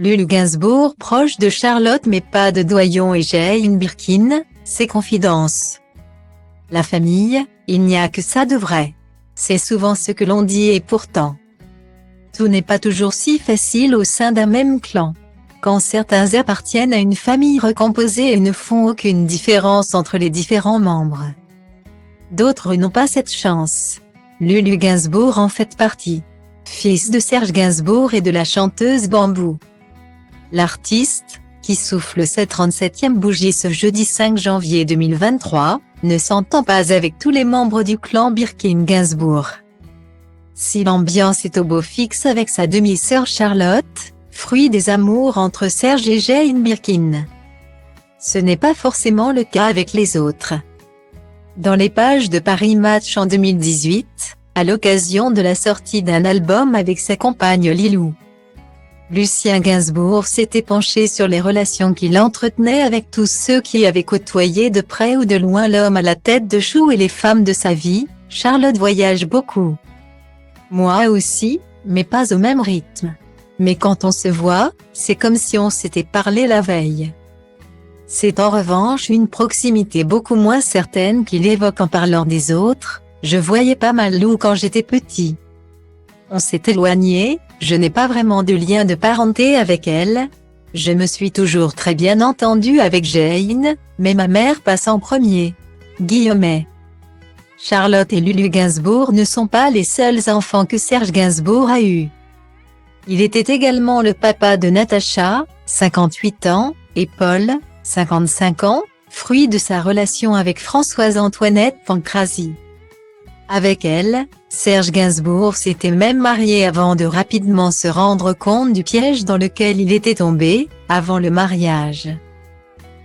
Lulu Gainsbourg proche de Charlotte mais pas de Doyon et Jane Birkin, ses confidences. La famille, il n'y a que ça de vrai. C'est souvent ce que l'on dit et pourtant. Tout n'est pas toujours si facile au sein d'un même clan. Quand certains appartiennent à une famille recomposée et ne font aucune différence entre les différents membres. D'autres n'ont pas cette chance. Lulu Gainsbourg en fait partie. Fils de Serge Gainsbourg et de la chanteuse Bambou. L'artiste, qui souffle sa 37e bougie ce jeudi 5 janvier 2023, ne s'entend pas avec tous les membres du clan Birkin-Gainsbourg. Si l'ambiance est au beau fixe avec sa demi-sœur Charlotte, fruit des amours entre Serge et Jane Birkin, ce n'est pas forcément le cas avec les autres. Dans les pages de Paris Match en 2018, à l'occasion de la sortie d'un album avec sa compagne Lilou, Lucien Gainsbourg s'était penché sur les relations qu'il entretenait avec tous ceux qui avaient côtoyé de près ou de loin l'homme à la tête de chou et les femmes de sa vie. Charlotte voyage beaucoup. Moi aussi, mais pas au même rythme. Mais quand on se voit, c'est comme si on s'était parlé la veille. C'est en revanche une proximité beaucoup moins certaine qu'il évoque en parlant des autres. Je voyais pas mal Lou quand j'étais petit. On s'est éloigné, je n'ai pas vraiment de lien de parenté avec elle. Je me suis toujours très bien entendue avec Jane, mais ma mère passe en premier. Guillemets. Charlotte et Lulu Gainsbourg ne sont pas les seuls enfants que Serge Gainsbourg a eus. Il était également le papa de Natacha, 58 ans, et Paul, 55 ans, fruit de sa relation avec Françoise-Antoinette Pancrazy. Avec elle, Serge Gainsbourg s'était même marié avant de rapidement se rendre compte du piège dans lequel il était tombé, avant le mariage.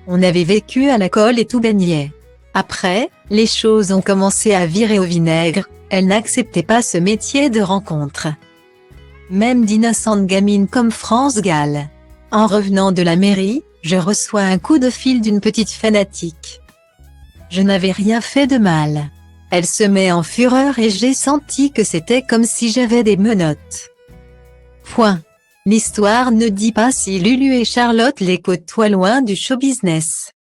On avait vécu à la colle et tout baignait. Après, les choses ont commencé à virer au vinaigre, elle n'acceptait pas ce métier de rencontre. Même d'innocentes gamines comme France Gall. En revenant de la mairie, je reçois un coup de fil d'une petite fanatique. Je n'avais rien fait de mal. Elle se met en fureur et j'ai senti que c'était comme si j'avais des menottes. Point. L'histoire ne dit pas si Lulu et Charlotte les côtoient loin du show business.